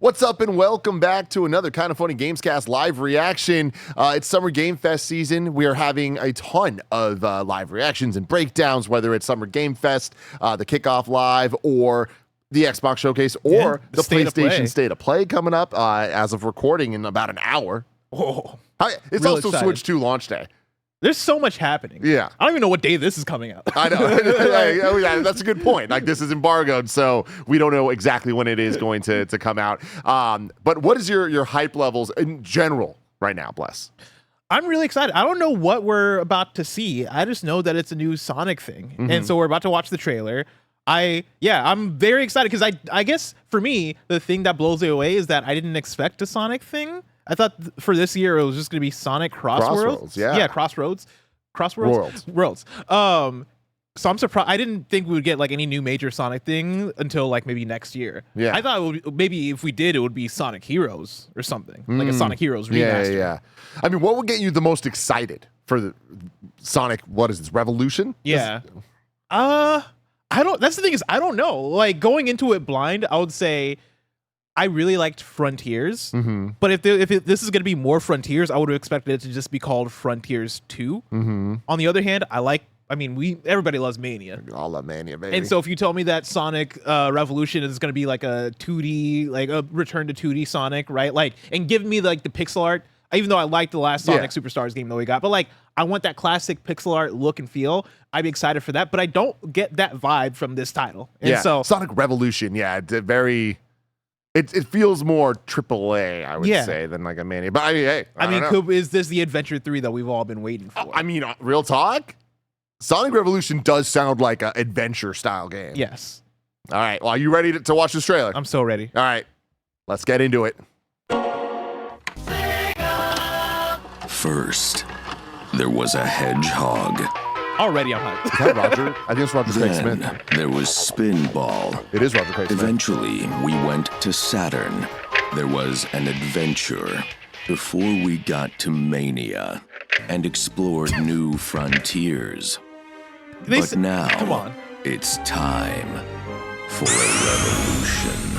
What's up and welcome back to another Kind of Funny Gamescast live reaction. It's Summer Game Fest season. We are having a ton of live reactions and breakdowns, whether it's Summer Game Fest, the kickoff live, or the Xbox Showcase, or the PlayStation State of Play coming up as of recording in about an hour. Oh, it's also excited. Switch 2 launch day. There's so much happening. Yeah. I don't even know what day this is coming out. I know. Yeah, that's a good point. Like, this is embargoed, so we don't know exactly when it is going to come out. But what is your hype levels in general right now, Bless? I'm really excited. I don't know what we're about to see. I just know that it's a new Sonic thing. Mm-hmm. And so we're about to watch the trailer. I'm very excited because I guess for me, the thing that blows me away is that I didn't expect a Sonic thing. I thought for this year it was just gonna be Sonic Crossworlds. Yeah, Crossworlds. Worlds. So I'm surprised. I didn't think we would get like any new major Sonic thing until like maybe next year. Yeah, I thought maybe if we did, it would be Sonic Heroes or something, like a Sonic Heroes remaster. Yeah. I mean, what would get you the most excited for the Sonic? What is this, Revolution? Yeah. I don't. That's the thing is I don't know. Like going into it blind, I would say I really liked Frontiers, but if this is going to be more Frontiers, I would have expected it to just be called Frontiers 2. On the other hand, everybody loves Mania. We all love Mania, baby. And so if you tell me that Sonic Revolution is going to be like a 2D, like a return to 2D Sonic, right? Like, and give me like the pixel art, even though I liked the last Sonic Superstars game that we got, but like I want that classic pixel art look and feel. I'd be excited for that, but I don't get that vibe from this title. And so Sonic Revolution, It feels more AAA, I would say, than like a Mania. But I mean, hey, is this the Adventure 3 that we've all been waiting for? I mean, real talk, Sonic Revolution does sound like an adventure style game. Yes. All right. Well, are you ready to watch this trailer? I'm so ready. All right. Let's get into it. First, there was a hedgehog. Already I'm hyped. Is that Roger? I think it's Roger Craig Smith. There was Spinball. It is Roger Craig Smith. Eventually, we went to Saturn. There was an adventure before we got to Mania and explored new frontiers. But now, it's time for a revolution.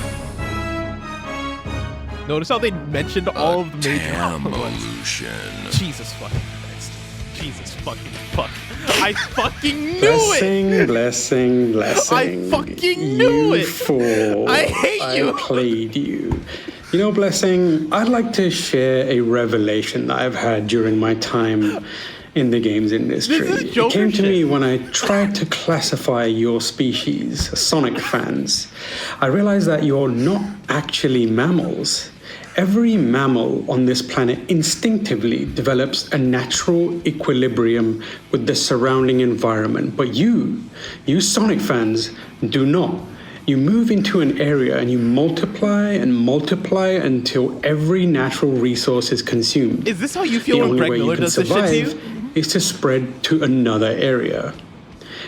Notice how they mentioned all of the major Evolution. Jesus fucking Christ. Jesus fucking fuck. I fucking knew it! Blessing. I fucking knew it! Fool. I hate you! I played you. You know, Blessing, I'd like to share a revelation that I've had during my time in the games industry. It came to me when I tried to classify your species, Sonic fans. I realized that you're not actually mammals. Every mammal on this planet instinctively develops a natural equilibrium with the surrounding environment. But you Sonic fans, do not. You move into an area and you multiply until every natural resource is consumed. Is this how you feel when Greg Miller does this shit to you? Is to spread to another area.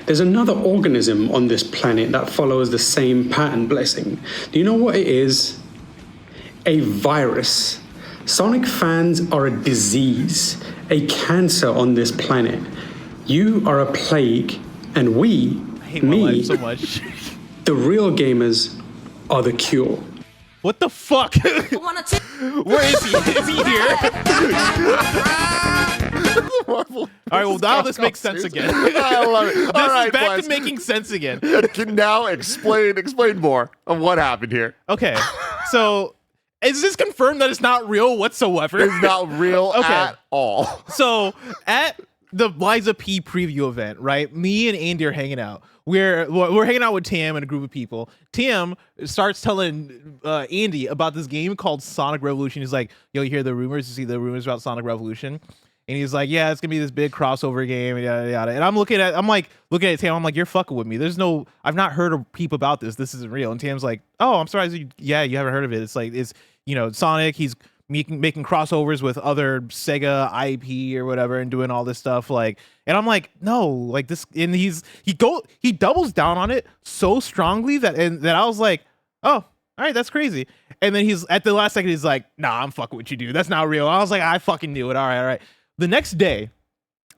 There's another organism on this planet that follows the same pattern, Blessing. Do you know what it is? A virus. Sonic fans are a disease, a cancer on this planet. You are a plague, and we, I hate my life so much. The real gamers, are the cure. What the fuck? Where is he? Is he here? All right, well, now this makes sense again. I love it. This is back to making sense again. Can now explain more of what happened here. Okay, so is this confirmed that it's not real whatsoever? It's not real at all. So at the Liza P preview event, right? Me and Andy are hanging out. We're hanging out with Tam and a group of people. Tam starts telling Andy about this game called Sonic Revolution. He's like, yo, you hear the rumors? You see the rumors about Sonic Revolution? And he's like, yeah, it's gonna be this big crossover game, yada yada. And I'm looking at Tam. I'm like, you're fucking with me. I've not heard a peep about this. This isn't real. And Tam's like, oh, I'm sorry. Yeah, you haven't heard of it. It's like Sonic. He's making crossovers with other Sega IP or whatever and doing all this stuff. Like, and I'm like, no, like this. And he doubles down on it so strongly that I was like, oh, all right, that's crazy. And then he's at the last second, he's like, nah, I'm fucking with you, dude. That's not real. I was like, I fucking knew it. All right. The next day,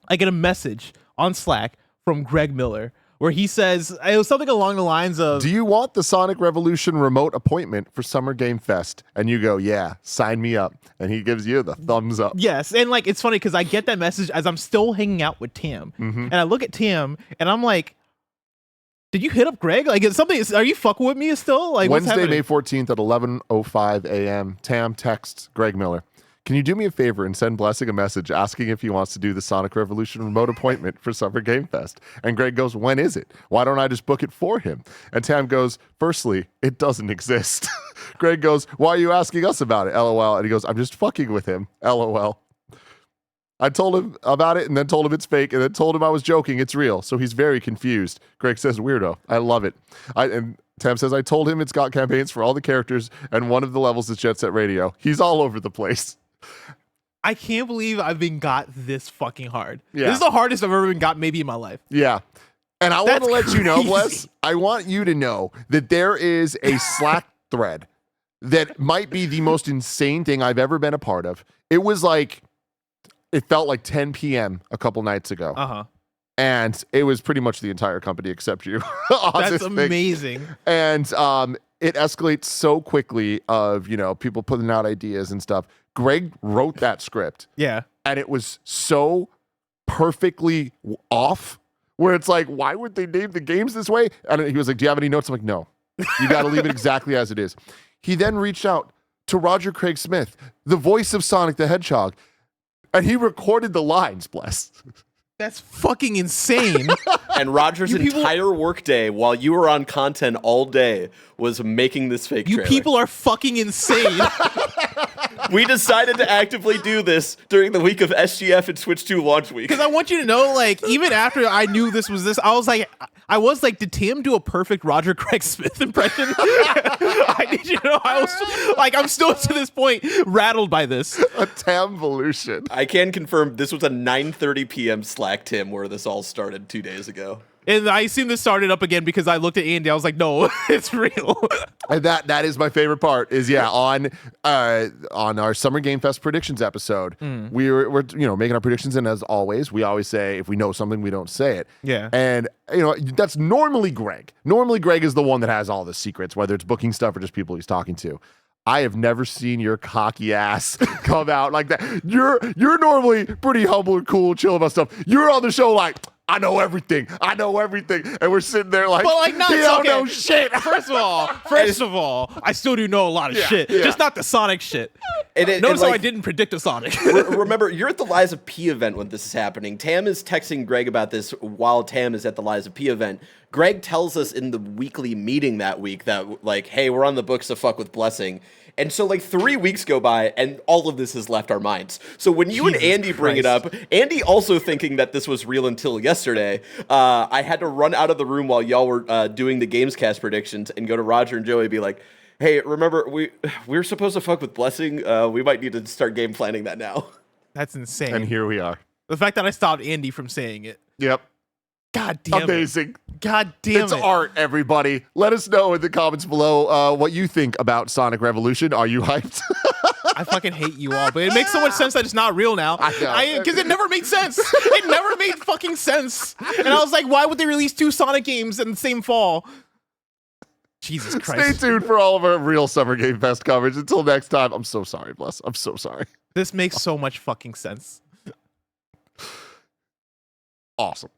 I get a message on Slack from Greg Miller where he says it was something along the lines of, "Do you want the Sonic Revolution remote appointment for Summer Game Fest?" And you go, "Yeah, sign me up." And he gives you the thumbs up. Yes, and like it's funny because I get that message as I'm still hanging out with Tam, and I look at Tam and I'm like, "Did you hit up Greg? Like, it's something? Are you fucking with me still?" Like, what's Wednesday, happening? May 14th at 11:05 a.m. Tam texts Greg Miller, "Can you do me a favor and send Blessing a message asking if he wants to do the Sonic Revolution remote appointment for Summer Game Fest?" And Greg goes, "When is it? Why don't I just book it for him?" And Tam goes, "Firstly, it doesn't exist." Greg goes, "Why are you asking us about it? LOL." And he goes, "I'm just fucking with him. LOL." I told him about it and then told him it's fake and then told him I was joking. It's real. So he's very confused. Greg says, "Weirdo. I love it." And Tam says, "I told him it's got campaigns for all the characters and one of the levels is Jet Set Radio. He's all over the place." I can't believe I've been got this fucking hard. Yeah. This is the hardest I've ever been got maybe in my life. Yeah. And I want to That's let you know, crazy. Bless, I want you to know that there is a Slack thread that might be the most insane thing I've ever been a part of. It was like, it felt like 10 p.m. a couple nights ago. Uh-huh. And it was pretty much the entire company except you. on That's this thing. amazing. And it escalates so quickly of, people putting out ideas and stuff. Greg wrote that script. Yeah. And it was so perfectly off where it's like, why would they name the games this way? And he was like, "Do you have any notes?" I'm like, "No, you got to leave it exactly as it is." He then reached out to Roger Craig Smith, the voice of Sonic the Hedgehog, and he recorded the lines, Bless. That's fucking insane. And Roger's entire workday while you were on content all day was making this fake You trailer. people are fucking insane. We decided to actively do this during the week of SGF and Switch 2 launch week. Because I want you to know, like, even after I knew this was this, I was like, did Tim do a perfect Roger Craig Smith impression? I need you to know, I'm still to this point rattled by this. A Tamvolution. I can confirm this was a 9:30 p.m. Slack, Tim, where this all started 2 days ago. And I assume this started up again because I looked at Andy. I was like, no, it's real. And that is my favorite part is on our Summer Game Fest predictions episode, we're making our predictions, and as always, we always say if we know something, we don't say it. Yeah. And that's normally Greg. Normally Greg is the one that has all the secrets, whether it's booking stuff or just people he's talking to. I have never seen your cocky ass come out like that. You're normally pretty humble and cool, chill about stuff. You're on the show like, I know everything. And we're sitting there like, But not you don't know shit. First of all, I still do know a lot of shit. yeah. Just not the Sonic shit. Notice how I didn't predict a Sonic. Remember, you're at the Liza P event when this is happening. Tam is texting Greg about this while Tam is at the Liza P event. Greg tells us in the weekly meeting that week that, like, hey, we're on the books to fuck with Blessing. And so, 3 weeks go by, and all of this has left our minds. So when you and Andy bring it up, Andy also thinking that this was real until yesterday, I had to run out of the room while y'all were doing the Gamescast predictions and go to Roger and Joey and be like, hey, remember, we're supposed to fuck with Blessing? We might need to start game planning that now. That's insane. And here we are. The fact that I stopped Andy from saying it. Yep. God damn Amazing. it. God damn It's it. art, everybody. Let us know in the comments below what you think about Sonic Revolution. Are you hyped? I fucking hate you all, but it makes so much sense that it's not real now. I know. Because it never made sense. It never made fucking sense. And I was like, why would they release 2 Sonic games in the same fall? Jesus Stay Christ. tuned for all of our real Summer Game Fest coverage. Until next time, I'm so sorry, Bless. I'm so sorry. This makes so much fucking sense. Awesome.